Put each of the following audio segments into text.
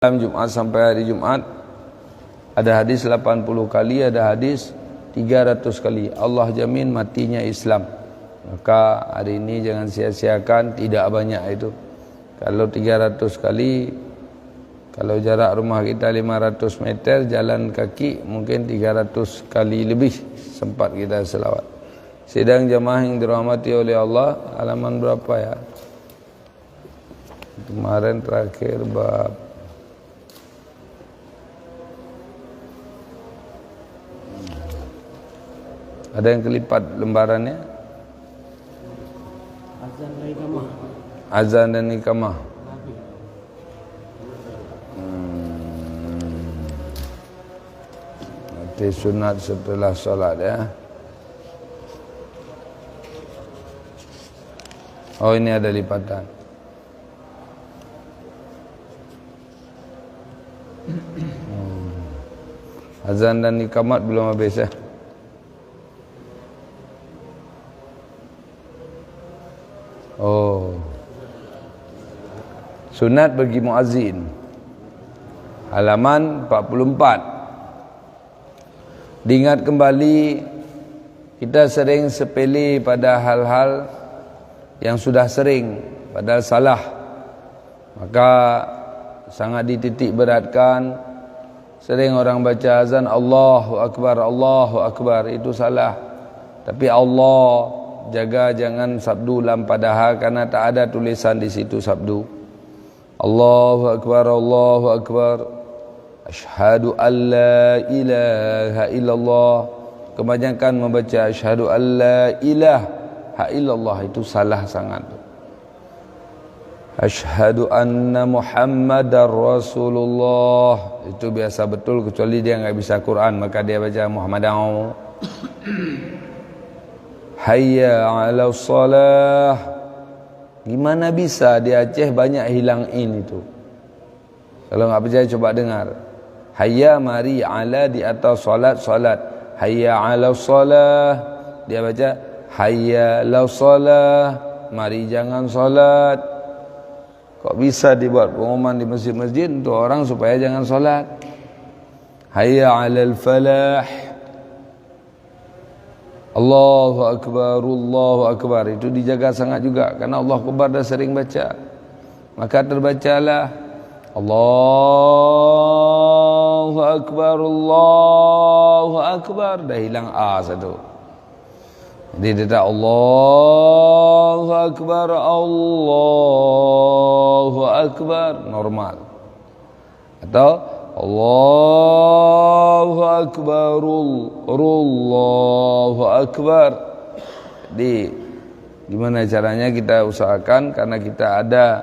Malam Jumat sampai hari Jumat ada hadis 80 kali, ada hadis 300 kali. Allah jamin matinya Islam. Maka hari ini jangan sia-siakan, tidak banyak itu. Kalau 300 kali, kalau jarak rumah kita 500 meter, jalan kaki mungkin 300 kali lebih sempat kita selawat. Sidang jamaah yang dirahmati oleh Allah, halaman berapa ya? Kemarin terakhir bab ada yang kelipat lembarannya? Azan dan iqamah. Azan dan iqamah. Nanti sunat setelah solat ya. Oh, ini ada lipatan. Azan dan iqamat belum habis ya. Oh, sunat bagi muazzin, halaman 44. Diingat kembali, kita sering sepele pada hal-hal yang sudah sering, padahal salah. Maka sangat dititik beratkan. Sering orang baca azan Allahu Akbar, itu salah. Tapi Allah jaga jangan sabdu lam padahal, karena tak ada tulisan di situ sabdu. Allahu Akbar. Asyhadu an la ilaha illallah. Kebanyakan membaca asyhadu an la ilaha illallah, itu salah sangat. Asyhadu anna Muhammadar Rasulullah, itu biasa betul, kecuali dia enggak bisa Quran, maka dia baca Muhammadan. Hayya 'ala shalah. Gimana bisa di Aceh banyak hilang in itu? Kalau enggak percaya coba dengar. Hayya mari, 'ala di atas, salat. Hayya 'ala shalah, dia baca hayya 'ala shalah, mari jangan salat. Kok bisa dibuat pengumuman di masjid-masjid untuk orang supaya jangan salat? Hayya 'alal falah. Allahu Akbar, itu dijaga sangat juga, karena Allah Akbar dah sering baca. Maka terbacalah Allahu Akbar, dah hilang A satu. Jadi dia tak Allahu Akbar, normal. Atau Allahu Akbar. Jadi gimana caranya kita usahakan, karena kita ada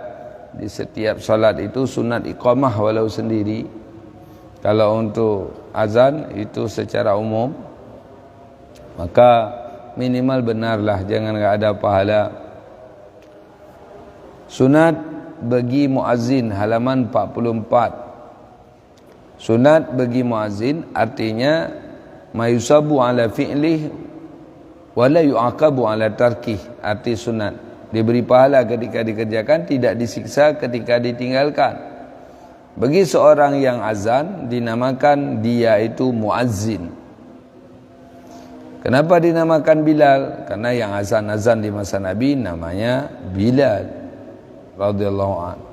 di setiap salat itu sunat iqamah walau sendiri. Kalau untuk azan itu secara umum, maka minimal benarlah, jangan enggak ada pahala. Sunat bagi muazzin, halaman 44. Sunat bagi muazzin artinya mayusabu ala fi'lih wala yu'aqabu ala tarkih. Arti sunat, diberi pahala ketika dikerjakan, tidak disiksa ketika ditinggalkan. Bagi seorang yang azan, dinamakan dia itu muazzin. Kenapa dinamakan Bilal? Karena yang azan-azan di masa Nabi namanya Bilal radhiyallahu anhu.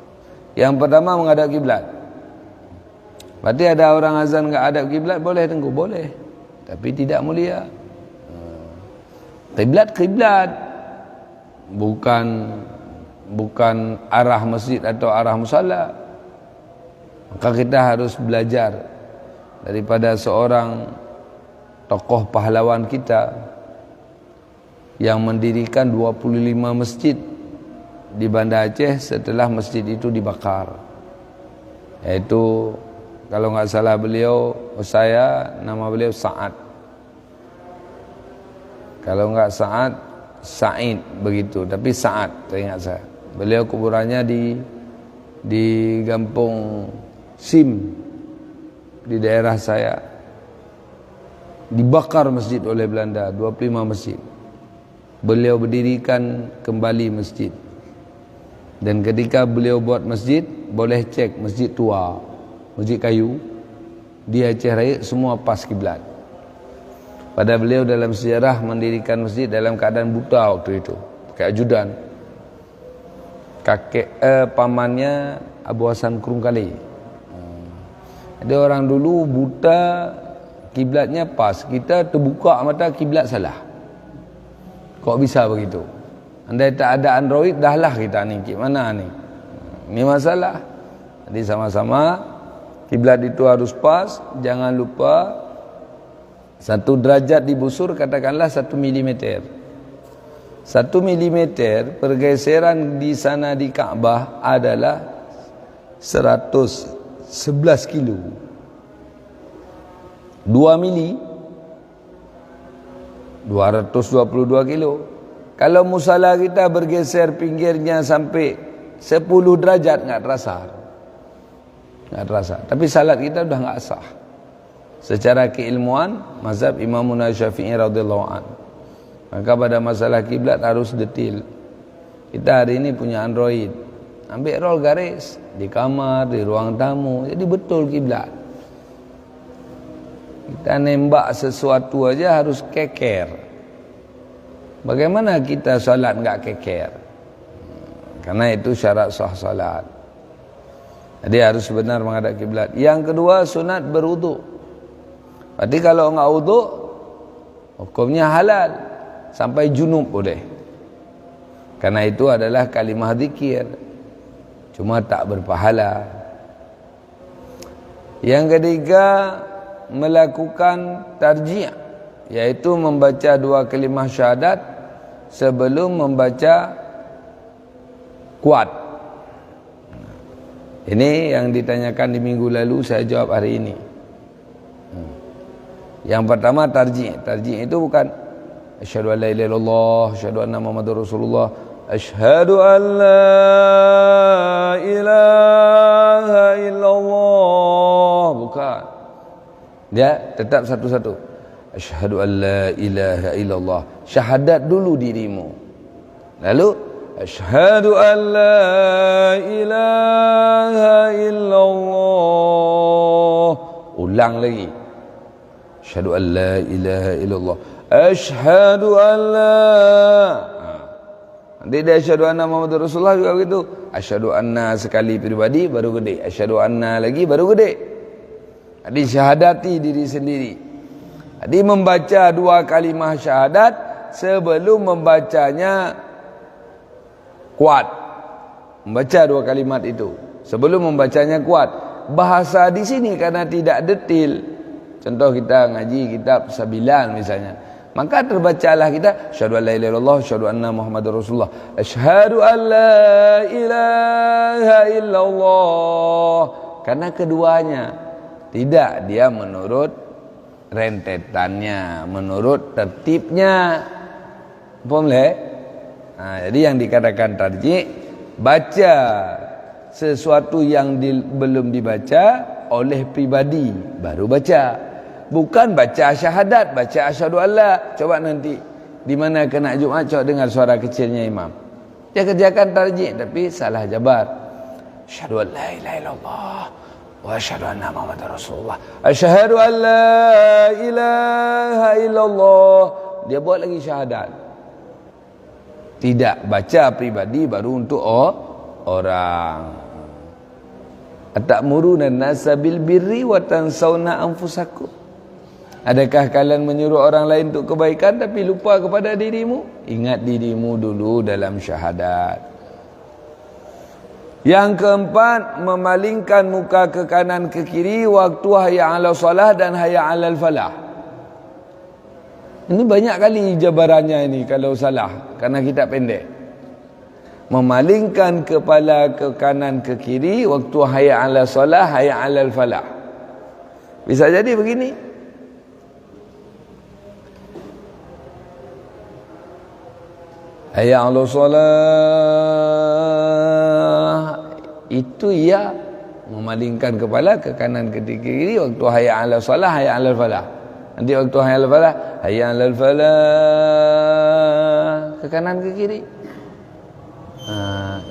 Yang pertama menghadap kiblat. Berarti ada orang azan enggak hadap kiblat, boleh tengku? Boleh. Tapi tidak mulia. Kiblat bukan arah masjid atau arah musalla. Maka kita harus belajar daripada seorang tokoh pahlawan kita yang mendirikan 25 masjid di Banda Aceh setelah masjid itu dibakar. Yaitu, kalau enggak salah beliau, nama beliau Sa'ad. Kalau enggak Sa'ad, Sa'id begitu, tapi Sa'ad teringat saya. Beliau kuburannya di Kampung Sim di daerah saya. Dibakar masjid oleh Belanda, 25 masjid. Beliau berdirikan kembali masjid. Dan ketika beliau buat masjid, boleh cek masjid tua. masjid kayu di Aceh Raya, semua pas kiblat. Pada beliau dalam sejarah mendirikan masjid dalam keadaan buta waktu itu, pakai ajudan. Pamannya Abu Hasan Kurungkali. Ada orang dulu buta, kiblatnya pas. Kita terbuka mata, kiblat salah. Kok bisa begitu? Andai tak ada Android, dahlah kita ni. Mana ni? Ini masalah. Jadi sama-sama kiblat itu harus pas. Jangan lupa 1 derajat di busur katakanlah 1 milimeter. 1 milimeter pergeseran di sana di Kaabah adalah 111 kilo. 2 mili 222 kilo. Kalau musala kita bergeser pinggirnya sampai 10 derajat enggak terasa. Enggak terasa. Tapi salat kita sudah enggak sah. Secara keilmuan mazhab Imam Syafi'i radhiyallahu an. Maka pada masalah kiblat harus detail. Kita hari ini punya Android. Ambil roll garis di kamar, di ruang tamu. Jadi betul kiblat. Kita nembak sesuatu aja harus keker. Bagaimana kita salat enggak keker? Karena itu syarat sah salat. Jadi harus benar menghadap kiblat. Yang kedua, sunat berwuduk. Berarti kalau enggak wuduk, hukumnya halal. Sampai junub boleh. Karena itu adalah kalimah zikir. Cuma tak berpahala. Yang ketiga, melakukan tarjih. Iaitu membaca 2 kalimah syahadat sebelum membaca kuat. Ini yang ditanyakan di minggu lalu, saya jawab hari ini. Yang pertama tarjih. Tarjih itu bukan asyhadu an la ilaha illallah, asyhadu anna muhammadar rasulullah, asyhadu an la ilaha illallah. Bukan. Dia tetap satu-satu. Asyhadu an la ilaha illallah. Syahadat dulu dirimu. Lalu asyhadu an la ilaha illallah. Ulang lagi. Asyhadu an la ilaha illallah. Asyhadu an la. Nanti dia asyhadu anna Muhammadar Rasulullah juga begitu. Asyhadu anna sekali pribadi baru gede. Asyhadu anna lagi baru gede. Jadi syahadati diri sendiri. Jadi membaca 2 kalimah syahadat sebelum membacanya kuat. Membaca 2 kalimat itu sebelum membacanya kuat. Bahasa di sini karena tidak detil. Contoh kita ngaji kitab Sabilan misalnya. Maka terbacalah kita asyhadu an la ilaha illallah, asyhadu anna Muhammadar Rasulullah, asyhadu an la ilaha illallah. Karena keduanya tidak dia menurut rentetannya, menurut tertibnya. Paham le? Jadi yang dikatakan tarjih, baca sesuatu yang belum dibaca oleh pribadi baru baca. Bukan baca syahadat, baca asyhadu alla. Coba nanti di mana kena Jumaat coba dengar suara kecilnya imam. Dia kerjakan tarjih tapi salah jabar. Asyhadu an la ilaha illallah wa asyhadu anna Muhammadar Rasulullah. Asyhadu an la ilaha illallah. Dia buat lagi syahadat. Tidak baca pribadi baru untuk orang. Atamuruna an-nasa bil birri wa tansawna anfusakum. Adakah kalian menyuruh orang lain untuk kebaikan tapi lupa kepada dirimu? Ingat dirimu dulu dalam syahadat. Yang keempat, memalingkan muka ke kanan ke kiri waktu hayya 'ala shalah dan hayya 'alal falah. Ini banyak kali jabarannya ini kalau salah karena kita pendek. Memalingkan kepala ke kanan ke kiri waktu hayya 'ala shalah, hayya 'alal falah. Bisa jadi begini. Hayya 'ala shalah itu ya memalingkan kepala ke kanan ke kiri waktu hayya 'ala shalah, hayya 'alal falah. Nanti waktu hayya 'alal falah, hayya 'alal falah ke kanan ke kiri.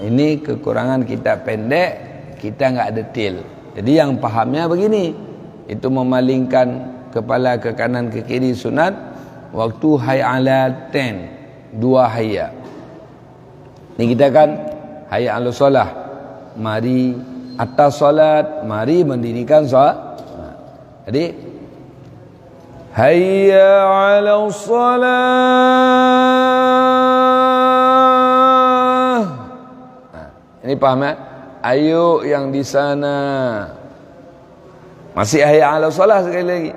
Ini kekurangan kita pendek, kita enggak detail. Jadi yang pahamnya begini, itu memalingkan kepala ke kanan ke kiri sunat waktu hayya 'alatain, 2 hayya. Ni kita kan hayya 'alas solah, mari atas solat, mari mendirikan solat. Jadi hayya 'alas solah. Ini paham ya? Ayo yang di sana. Masih hayya 'alas solah sekali lagi.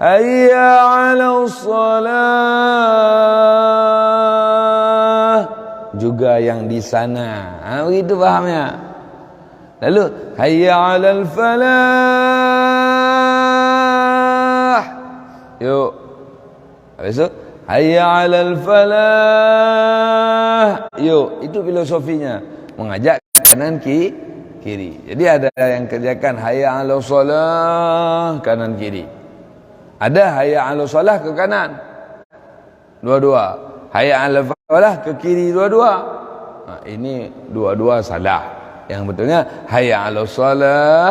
Hayya 'alas solah. Juga yang di sana. Begitu fahamnya. Lalu hayya 'alal falah. Yuk. Habis itu hayya 'alal falah. Yuk, itu filosofinya. Mengajak kanan kiri. Jadi ada yang kerjakan hayya 'alas solah kanan kiri. Ada hayya 'alas solah ke kanan. Dua-dua. Hayya 'alal falah ke kiri dua-dua. Ini dua-dua salah. Yang betulnya hayya 'alas solah,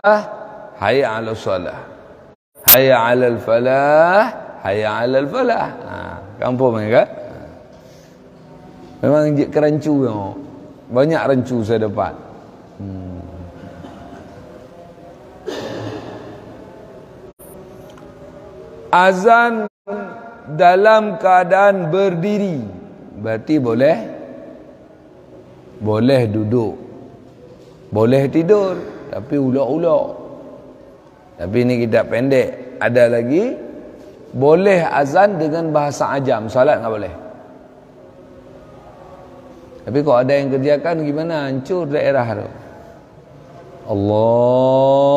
hayya 'alas solah. Hayya 'alal falah, hayya 'alal falah. Kampung mereka. Memang kerancu yang banyak rancu saya dapat. Azan dalam keadaan berdiri berarti boleh duduk, boleh tidur, tapi ulak-ulak. Tapi ini kita pendek. Ada lagi boleh azan dengan bahasa ajam, salat tak boleh. Tapi kalau ada yang kerjakan gimana, hancur daerah tu. Allahumma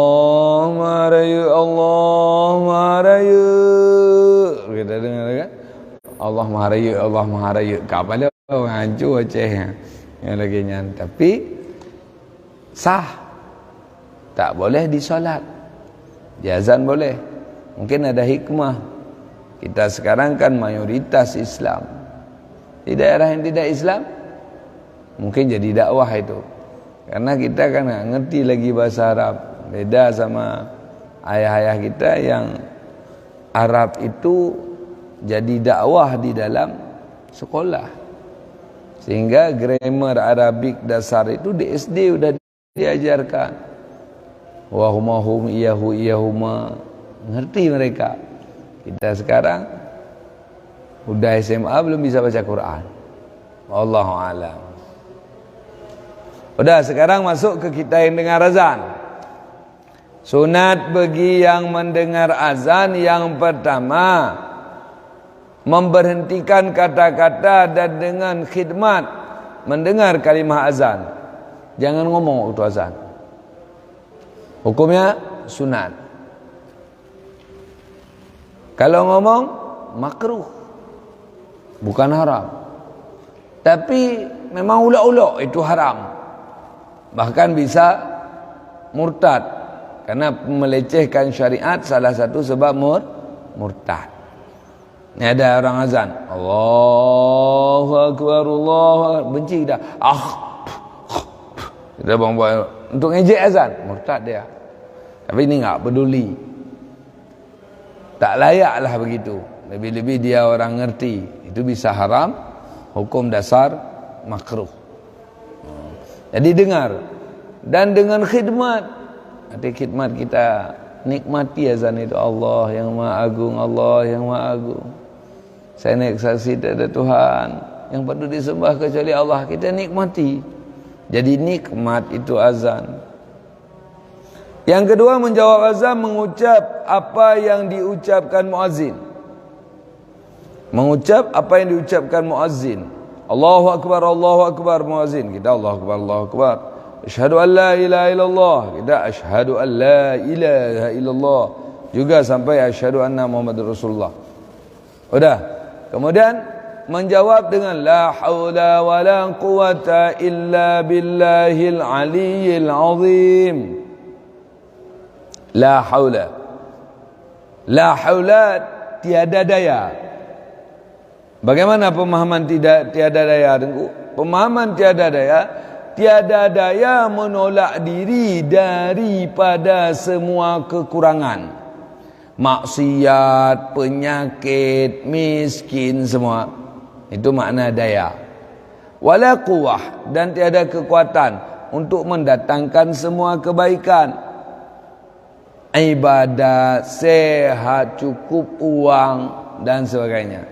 rayu, Allahumma rayu. Kita dengar kan? Allahumma rayu, Allahumma rayu. Kapal tu hancur Aceh. Yang lagi nyan. Tapi sah. Tak boleh disolat. Di azan boleh. Mungkin ada hikmah. Kita sekarang kan mayoritas Islam. Di daerah yang tidak Islam, mungkin jadi dakwah itu. Karena kita kan tak ngerti lagi bahasa Arab. Beda sama ayah-ayah kita yang Arab itu jadi dakwah di dalam sekolah. Sehingga grammar Arabik dasar itu di SD sudah diajarkan. Wa huma hum iyahu iyahuma. Ngerti mereka. Kita sekarang udah SMA belum bisa baca Quran. Wallahu a'lam. Udah, sekarang masuk ke kita yang dengar azan. Sunat bagi yang mendengar azan yang pertama, memberhentikan kata-kata dan dengan khidmat mendengar kalimah azan. Jangan ngomong waktu azan. Hukumnya sunat. Kalau ngomong makruh, bukan haram. Tapi memang ulak-ulak itu haram. Bahkan bisa murtad, karena melecehkan syariat salah satu sebab murtad. Ini ada orang azan, Allahu Akbar, Allahu Akbar, benci dah. Kita buang-buang untuk ngejek azan, murtad dia. Tapi ini enggak peduli. Tak layaklah begitu. Lebih-lebih dia orang ngerti, itu bisa haram, hukum dasar makruh. Jadi dengar. Dan dengan khidmat. Nanti khidmat kita nikmati azan itu. Allah yang Maha Agung, Allah yang Maha Agung. Saya naik saksi tak ada Tuhan yang patut disembah kecuali Allah. Kita nikmati. Jadi nikmat itu azan. Yang kedua, menjawab azan mengucap apa yang diucapkan muazzin. Mengucap apa yang diucapkan muazzin. Allahu Akbar muazzin. Kita Allahu Akbar, Allahu Akbar. Asyhadu an la ilaha illallah. Kita asyhadu an la ilaha illallah. Juga sampai asyhadu anna Muhammadur Rasulullah. Udah. Kemudian menjawab dengan la haula wala quwata illa billahil aliyyil azim. La haula. La haula, tiada daya. Bagaimana pemahaman tiada daya? Pemahaman tiada daya, tiada daya menolak diri daripada semua kekurangan, maksiat, penyakit, miskin, semua. Itu makna daya. Wala quwwah, dan tiada kekuatan untuk mendatangkan semua kebaikan, ibadat, sehat, cukup uang dan sebagainya.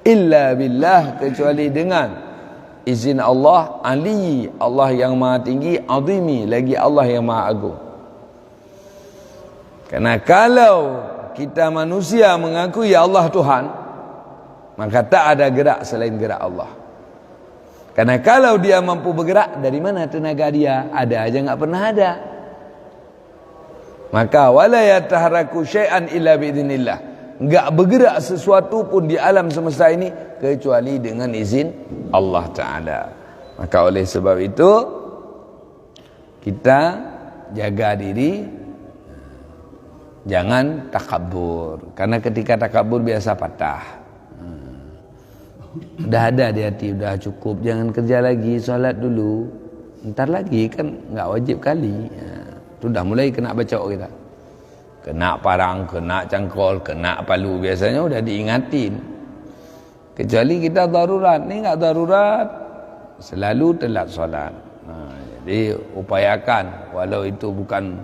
Illa billah, kecuali dengan izin Allah, Ali, Allah yang maha tinggi, azimi, lagi Allah yang maha agung. Karena kalau kita manusia mengakui Allah Tuhan, maka tak ada gerak selain gerak Allah. Karena kalau dia mampu bergerak, dari mana tenaga dia? Ada aja enggak pernah ada. Maka wala yataharaku syai'an illa biidznillah. Enggak bergerak sesuatu pun di alam semesta ini kecuali dengan izin Allah Ta'ala. Maka oleh sebab itu kita jaga diri, jangan takabur. Karena ketika takabur biasa patah. Dah ada di hati, dah cukup, jangan kerja lagi, solat dulu. Ntar lagi kan enggak wajib kali. Tu dah mulai kena bacok kita. Kena parang, kena cangkol, kena palu, biasanya udah diingatin. Kecuali kita darurat. Ni enggak darurat, selalu telat solat. Jadi upayakan, walau itu bukan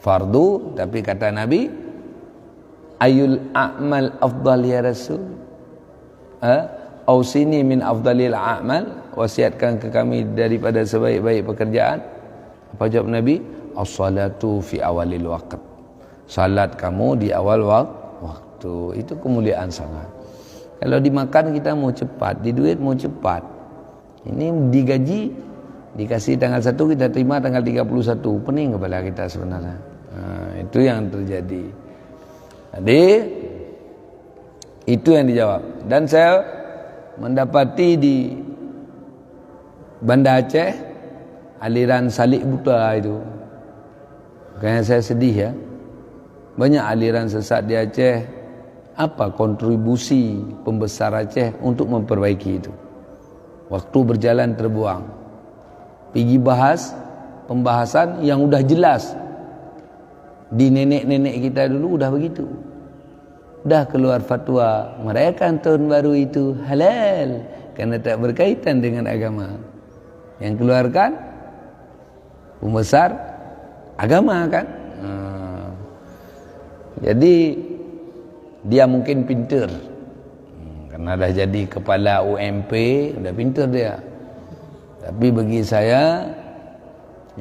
fardu, tapi kata Nabi, ayul a'mal afdal ya Rasul, ausini min afdalil a'mal, wasiatkan ke kami daripada sebaik-baik pekerjaan. Apa jawab Nabi? As-salatu fi awalil waqt. Salat kamu di awal waktu. Itu kemuliaan sangat. Kalau dimakan kita mau cepat, di duit mau cepat. Ini digaji, dikasih tanggal 1, kita terima tanggal 31. Pening kepala kita sebenarnya. Itu yang terjadi. Jadi itu yang dijawab. Dan saya mendapati di Banda Aceh aliran Salik Buta itu. Makanya saya sedih ya. Banyak aliran sesat di Aceh. Apa kontribusi pembesar Aceh untuk memperbaiki itu? Waktu berjalan terbuang. Pergi bahas pembahasan yang udah jelas. Di nenek-nenek kita dulu udah begitu. Dah keluar fatwa merayakan tahun baru itu halal karena tak berkaitan dengan agama. Yang keluarkan pembesar agama kan. Jadi dia mungkin pintar, karena dah jadi kepala UMP, dah pintar dia. Tapi bagi saya,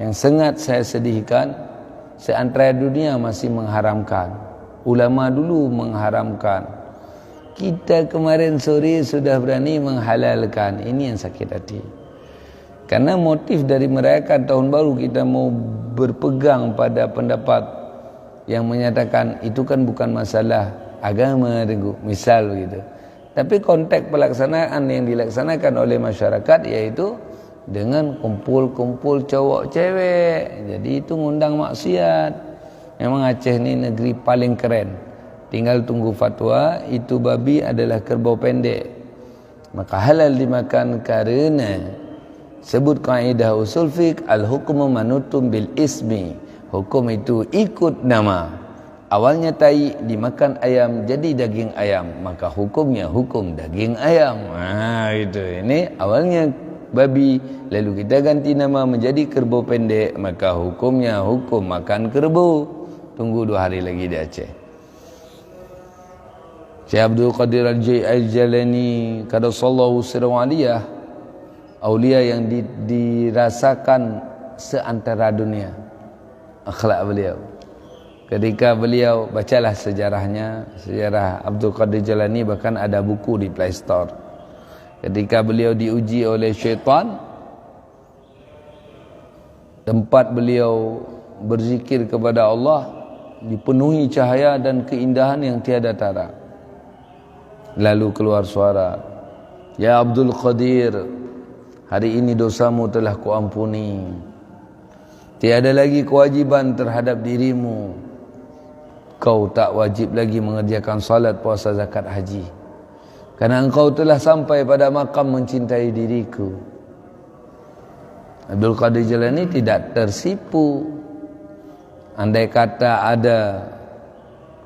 yang sangat saya sedihkan, seantara dunia masih mengharamkan, ulama dulu mengharamkan, kita kemarin sore sudah berani menghalalkan. Ini yang sakit hati. Karena motif dari merayakan tahun baru, kita mau berpegang pada pendapat yang menyatakan itu kan bukan masalah agama, misal begitu. Tapi konteks pelaksanaan yang dilaksanakan oleh masyarakat yaitu dengan kumpul-kumpul cowok cewek. Jadi itu ngundang maksiat. Memang Aceh ni negeri paling keren. Tinggal tunggu fatwa, itu babi adalah kerbau pendek, maka halal dimakan karena sebut kaidah usul fiqh al-hukmu manutum bil ismi. Hukum itu ikut nama. Awalnya tai dimakan ayam jadi daging ayam, maka hukumnya hukum daging ayam. Itu. Ini awalnya babi, lalu kita ganti nama menjadi kerbau pendek, maka hukumnya hukum makan kerbau. Tunggu 2 hari lagi di Aceh. Syekh Abdul Qadir Al-Jailani qaddasallahu sirrahu aliyah, aulia yang dirasakan seantara dunia. Akhlak beliau. Ketika beliau, bacalah sejarahnya, sejarah Abdul Qadir Jailani, bahkan ada buku di Play Store. Ketika beliau diuji oleh syaitan, tempat beliau berzikir kepada Allah dipenuhi cahaya dan keindahan yang tiada tara. Lalu keluar suara, "Ya Abdul Qadir, hari ini dosamu telah kuampuni. Tiada lagi kewajiban terhadap dirimu. Kau tak wajib lagi mengerjakan salat, puasa, zakat, haji. Karena engkau telah sampai pada makam mencintai diriku. Abdul Qadir Jilani tidak tersipu. Andai kata ada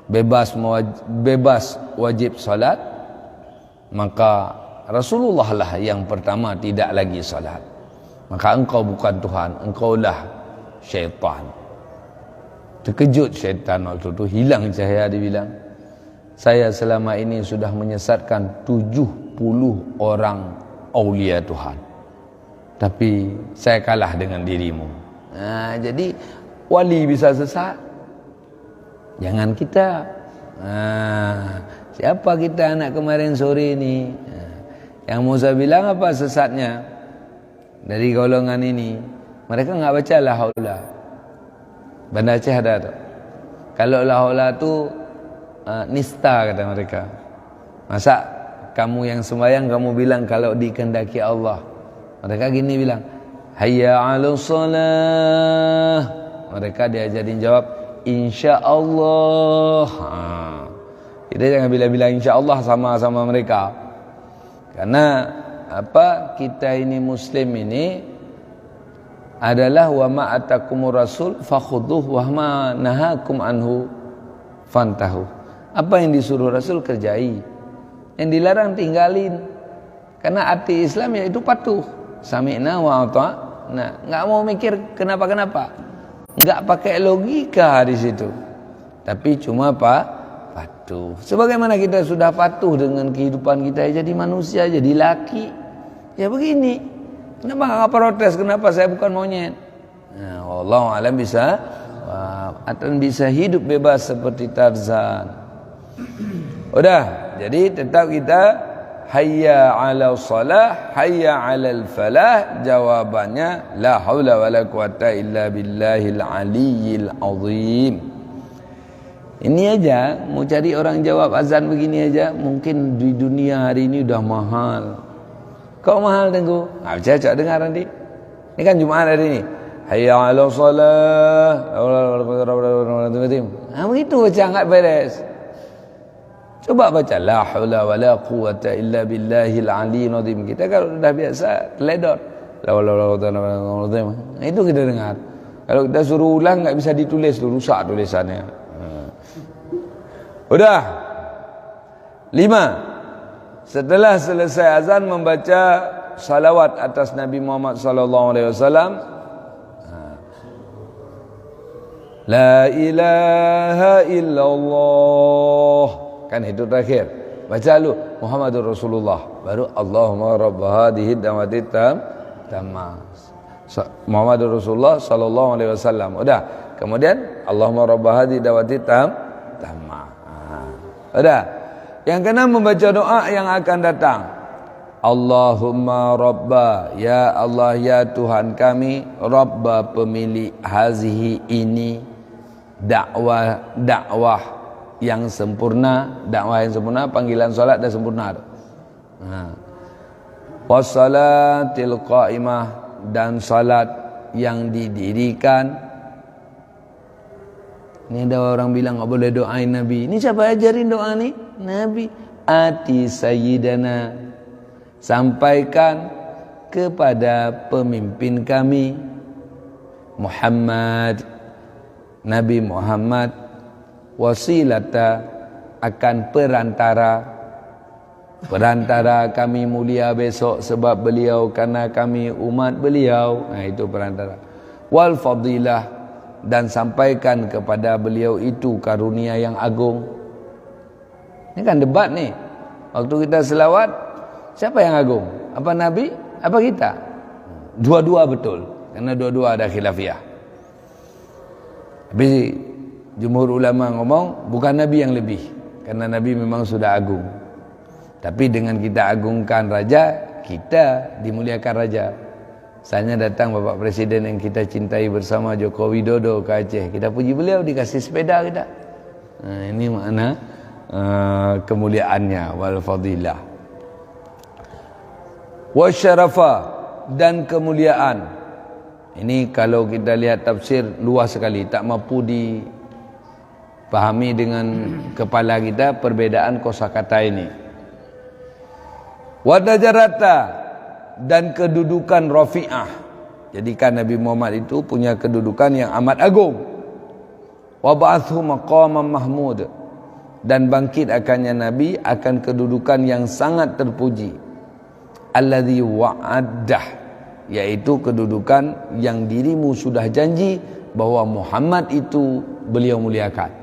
bebas wajib salat, maka Rasulullah lah yang pertama tidak lagi salat. Maka engkau bukan Tuhan, engkaulah syaitan. Terkejut syaitan waktu itu, hilang cahaya, dia bilang, saya selama ini sudah menyesatkan 70 orang aulia Tuhan, tapi saya kalah dengan dirimu. Jadi wali bisa sesat, jangan kita. Siapa kita anak kemarin sore ini? Yang Musa bilang apa sesatnya dari golongan ini? Mereka enggak baca la haula. Banda Aceh ada tu. Kalau la haula tu nista kata mereka. Masa kamu yang sembahyang kamu bilang kalau dikehendaki Allah? Mereka gini bilang, hayya 'alas shalah. Mereka diajarin jawab insyaallah. Kita jangan bilang insyaallah sama-sama mereka. Karena apa? Kita ini muslim ini adalah wa ma atakumur rasul fakhudhuhu wa ma nahakum anhu fantahu. Apa yang disuruh Rasul kerjai, yang dilarang tinggalin. Karena arti Islam yaitu patuh. Sami'na wa ata'na. Enggak mau mikir kenapa-kenapa. Enggak pakai logika di situ. Tapi cuma patuh. Sebagaimana kita sudah patuh dengan kehidupan kita jadi manusia, jadi laki. Ya begini. Kenapa enggak protes? Kenapa saya bukan monyet? Nah, wallahu alam akan bisa hidup bebas seperti Tarzan. Udah, jadi tetap kita hayya 'ala shalah, hayya 'alal falah. Jawabannya la haula wala quwata illa billahil aliyyil azim. Ini aja, mau cari orang jawab azan begini aja, mungkin di dunia hari ini udah mahal. Kok mahal Tengku? Cocok dengar nanti. Ini kan Jumat hari ini. Hayya 'ala shalah. Begitu baca enggak beres. Coba baca la haula wala quwata illa billahil aliyyil azim. Kita kalau sudah biasa teledor. La haula wala quwata illa billahil azim. Itu kita dengar. Kalau kita suruh ulang enggak bisa ditulis, rusak tulisannya. Udah. 5. Setelah selesai azan membaca salawat atas Nabi Muhammad sallallahu alaihi wasallam. La ilaha illallah. Kan itu terakhir. Baca dulu Muhammadur Rasulullah, baru Allahumma rabb hadhihi da'wati tammah. Muhammadur Rasulullah sallallahu alaihi wasallam. Udah. Kemudian Allahumma rabb hadhihi da'wati tammah. Udah. Yang keenam membaca doa yang akan datang. Allahumma rabba, ya Allah ya Tuhan kami, rabba pemilik hazihi ini, dakwah yang sempurna, panggilan salat dah sempurna. Wassalatil qaimah, dan salat yang didirikan. Ini ada orang bilang enggak boleh doain Nabi. Ini siapa ajarin doa ni? Nabi. Ati sayyidana, sampaikan kepada pemimpin kami Muhammad, Nabi Muhammad, wasilata, akan perantara kami mulia besok sebab beliau, karena kami umat beliau. Nah itu perantara. Wal fadilah, dan sampaikan kepada beliau itu karunia yang agung. Ini kan debat nih. Waktu kita selawat, siapa yang agung? Apa Nabi? Apa kita? Dua-dua betul. Karena dua-dua ada khilafiyah. Tapi jumhur ulama ngomong bukan Nabi yang lebih, karena Nabi memang sudah agung. Tapi dengan kita agungkan raja, kita dimuliakan raja. Misalnya datang Bapak Presiden yang kita cintai bersama, Joko Widodo ke Aceh, kita puji beliau, dikasih sepeda kita. Nah, ini makna kemuliaannya, wal fadilah. Wasyarafa, dan kemuliaan. Ini kalau kita lihat tafsir luas sekali, tak mampu dipahami dengan kepala kita perbedaan kosakata ini. Wadajarata, dan kedudukan rafi'ah Jadikan Nabi Muhammad itu punya kedudukan yang amat agung. Wa ba'athu maqaman mahmud, dan bangkit akannya Nabi akan kedudukan yang sangat terpuji. Alladzi wa'addah, yaitu kedudukan yang dirimu sudah janji bahwa Muhammad itu beliau muliakan.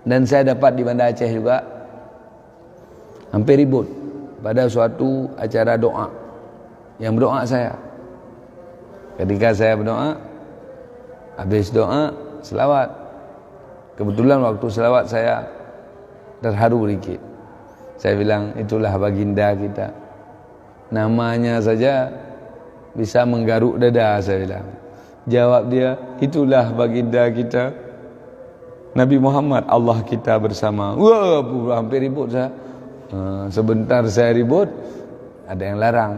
Dan saya dapat di Banda Aceh juga hampir ribut pada suatu acara doa. Yang berdoa saya, ketika saya berdoa, habis doa selawat, kebetulan waktu selawat saya terharu sedikit. Saya bilang, itulah baginda kita, namanya saja bisa menggaruk dada. Saya bilang, jawab dia, itulah baginda kita Nabi Muhammad, Allah kita bersama. Wah, hampir ribut saya. Sebentar saya ribut, ada yang larang,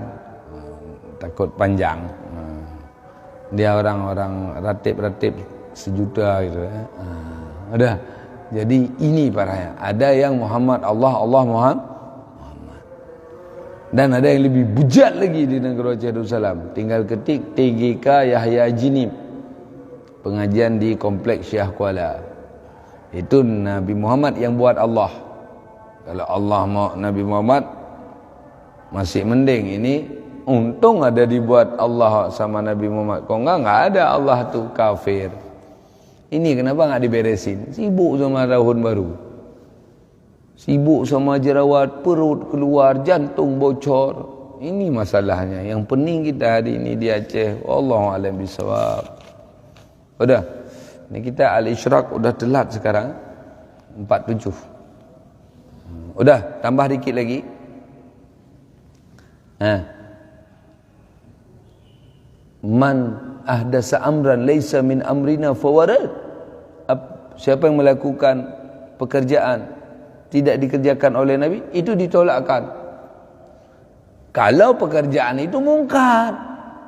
takut panjang. Dia orang-orang ratib sejuta gitu. Udah. Jadi ini parahnya. Ada yang Muhammad Allah, Allah Muhammad. Dan ada yang lebih bujat lagi di negara Darussalam. Tinggal ketik TGK Yahya Jinib, pengajian di Kompleks Syah Kuala. Itu Nabi Muhammad yang buat Allah. Kalau Allah mau Nabi Muhammad masih mending. Ini untung ada dibuat Allah sama Nabi Muhammad. Kalau enggak ada, Allah tu kafir. Ini kenapa enggak diberesin? Sibuk sama tahun baru, sibuk sama jerawat, perut keluar, jantung bocor. Ini masalahnya. Yang pening kita hari ini di Aceh. Wallahu a'lam bishawab. Udah. Ini kita Al-Isyraq udah telat sekarang 47. Udah, tambah dikit lagi. Man ahdasa amran laisa min amrina fawarad. Siapa yang melakukan pekerjaan tidak dikerjakan oleh Nabi, itu ditolakkan. Kalau pekerjaan itu mungkar,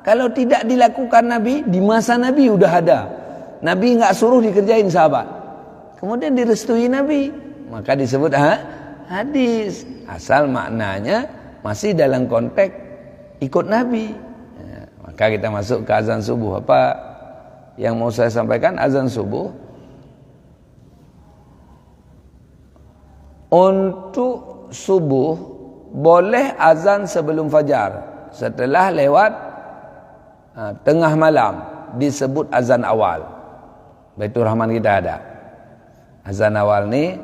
kalau tidak dilakukan Nabi, di masa Nabi udah ada, Nabi enggak suruh dikerjain sahabat, kemudian direstui Nabi, maka disebut hadis, asal maknanya masih dalam konteks ikut Nabi. Maka kita masuk ke azan subuh. Apa yang mau saya sampaikan? Azan subuh, untuk subuh boleh azan sebelum fajar. Setelah lewat tengah malam disebut azan awal. Baitur Rahman kita ada azan awal ni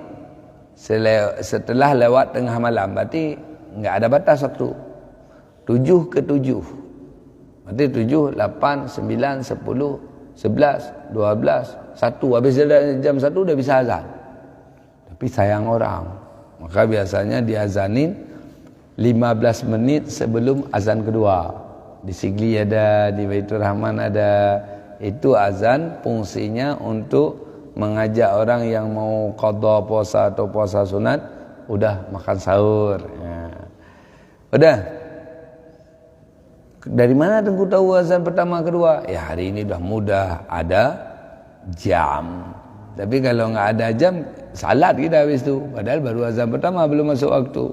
setelah lewat tengah malam, berarti enggak ada batas waktu. 7 ke 7, berarti 7, 8, 9, 10, 11, 12, 1. Habis jam 1 dah bisa azan. Tapi sayang orang, maka biasanya diazanin 15 menit sebelum azan kedua. Di Sigli ada, di Baitur Rahman ada. Itu azan fungsinya untuk mengajak orang yang mau qada puasa atau puasa sunat, udah makan sahur. Udah. Dari mana Tengku tahu azan pertama kedua? Ya hari ini udah mudah, ada jam. Tapi kalau enggak ada jam, salat kita habis tu. Padahal baru azan pertama, belum masuk waktu.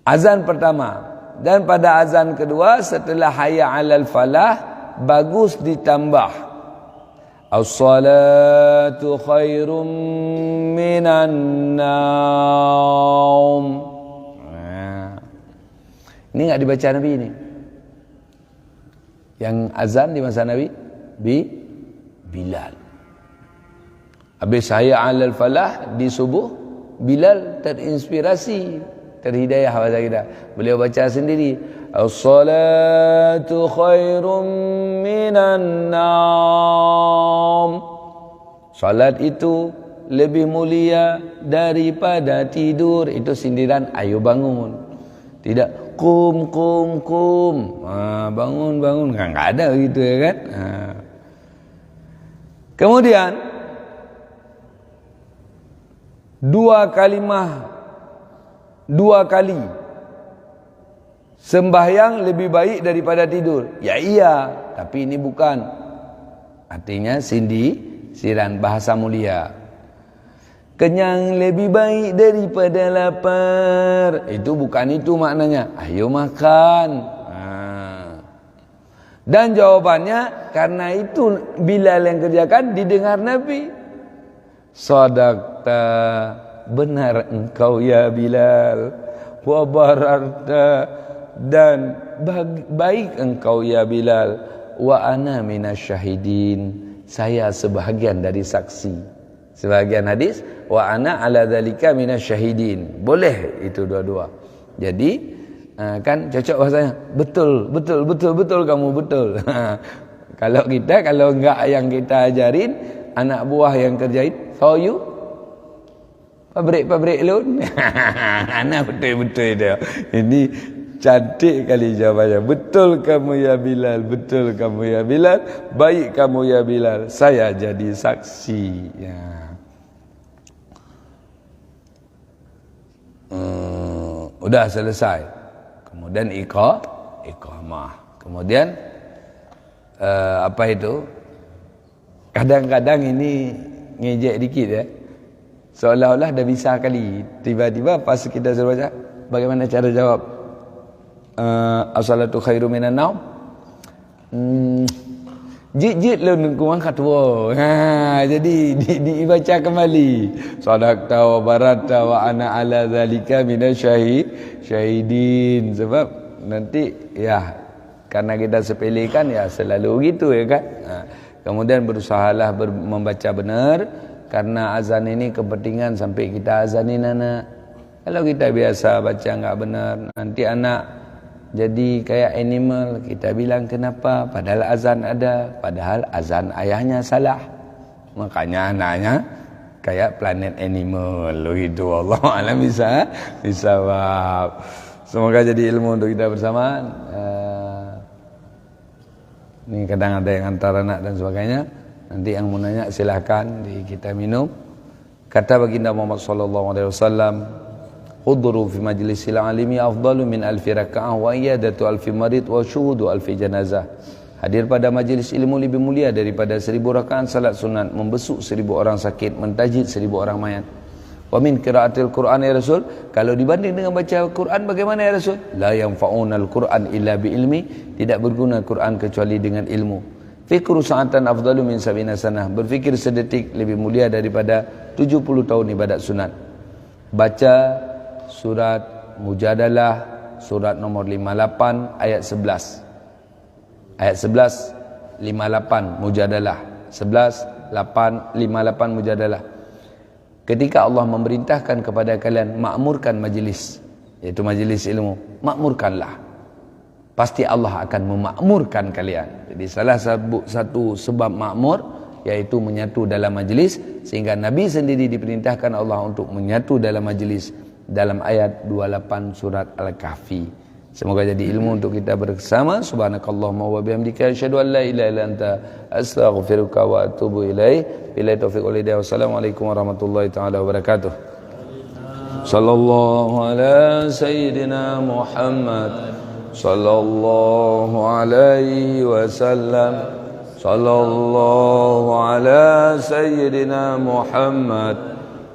Azan pertama. Dan pada azan kedua setelah hayya 'alal falah, bagus ditambah as-salatu khairum minan naum. Ini enggak dibaca Nabi ini. Yang azan di masa Nabi Bilal. Habis hayya 'alal falah di subuh, Bilal terinspirasi, terhidayah bahasa kita. Beliau baca sendiri, as-salatu khairum minan naum. Salat itu lebih mulia daripada tidur. Itu sindiran, ayo bangun. Tidak kum. Bangun. Enggak ada gitu ya kan. Kemudian dua kali sembahyang lebih baik daripada tidur. Ya iya, tapi ini bukan artinya sindiran, bahasa mulia. Kenyang lebih baik daripada lapar, itu bukan itu maknanya. Ayo makan. Dan jawabannya, karena itu Bilal yang kerjakan didengar Nabi. Sadaqta, benar engkau ya Bilal. Wa bararta, dan baik engkau ya Bilal. Wa ana minasyahidin, saya sebahagian dari saksi. Sebahagian hadis, wa ana ala dzalika minasyahidin. Boleh itu dua-dua. Jadi kan cocok bahasanya. Betul kamu betul. Kalau enggak yang kita ajarin, anak buah yang kerjain, so you pabrik lun. Anak betul dia. Ini cantik kali jawabannya. Betul kamu ya Bilal, betul kamu ya Bilal, baik kamu ya Bilal, saya jadi saksi. Ya. Udah selesai. Kemudian iqamah. Kemudian apa itu? Kadang-kadang ini ngejek dikit ya. Seolah-olah dah bisa kali. Tiba-tiba pas kita suruh baca, bagaimana cara jawab? As-salatu khairu minan naum. Jit lun kumang katwa. Jadi dibaca kembali. Sadaqta wa barata wa ana ala zalika minasyahidin. Sebab nanti ya, karena kita sepelekan ya selalu gitu ya kan. Kemudian berusahalah membaca benar, karena azan ini kepentingan sampai kita azanin anak. Kalau kita biasa baca enggak benar, nanti anak jadi kayak animal. Kita bilang kenapa? Padahal azan ada, padahal azan ayahnya salah. Makanya anaknya kayak planet animal gitu. Allah alam bisa. Semoga jadi ilmu untuk kita bersama. Ini kadang ada yang antar anak dan sebagainya. Nanti yang mau nanya silahkan, kita minum. Kata baginda Muhammad sallallahu alaihi wasallam, "Huduru fi majlisil alimi afdalu min alfi raka'ah wa iyadatu alfi marid wa syuhudu alfi janazah." Hadir pada majlis ilmu lebih mulia daripada 1000 rakaat salat sunat, membesuk 1000 orang sakit, mentajid 1000 orang mayat. Wa min qiraatil Qur'an ya Rasul, kalau dibanding dengan baca Quran bagaimana ya Rasul? La yanfa'unal Qur'an illa bi ilmi, tidak berguna Quran kecuali dengan ilmu. Fikru sa'atan afdalu min sab'ina sanah, berfikir sedetik lebih mulia daripada 70 tahun ibadat sunat. Baca surat Mujadalah, surat nomor 58 ayat 11. Ayat 11 58 Mujadalah, 11 8 58 Mujadalah. Ketika Allah memerintahkan kepada kalian makmurkan majlis, yaitu majlis ilmu, makmurkanlah. Pasti Allah akan memakmurkan kalian. Jadi salah satu sebab makmur yaitu menyatu dalam majlis, sehingga Nabi sendiri diperintahkan Allah untuk menyatu dalam majlis dalam ayat 28 surat Al-Kahfi. Semoga jadi ilmu untuk kita bersama. Subhanakallahumma wa bihamdika asyhadu an la ilaha illa anta astaghfiruka wa atubu ilaik. Billahi taufiq wal hidayah. Wassalamualaikum warahmatullahi taala wabarakatuh. Sallallahu ala sayyidina Muhammad sallallahu alaihi wasallam. Sallallahu ala sayyidina Muhammad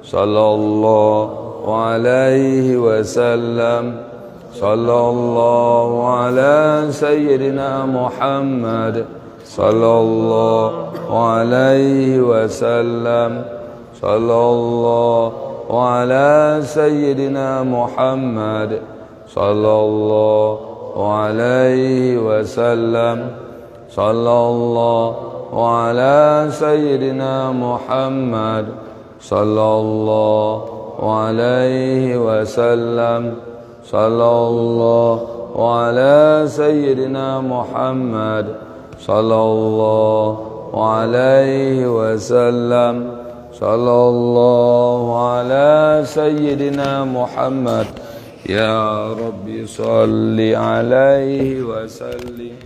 sallallahu alaihi wasallam. Sallallahu ala sayyidina Muhammad sallallahu alaihi wasallam. Sallallahu ala sayyidina Muhammad sallallahu alaihi wasallam. Sallallahu ala sayyidina Muhammad sallallahu alaihi wasallam. Sallallahu ala sayyidina Muhammad sallallahu alaihi wasallam. Sallallahu ala sayyidina Muhammad. Ya Rabbi salli alaihi wa sallim.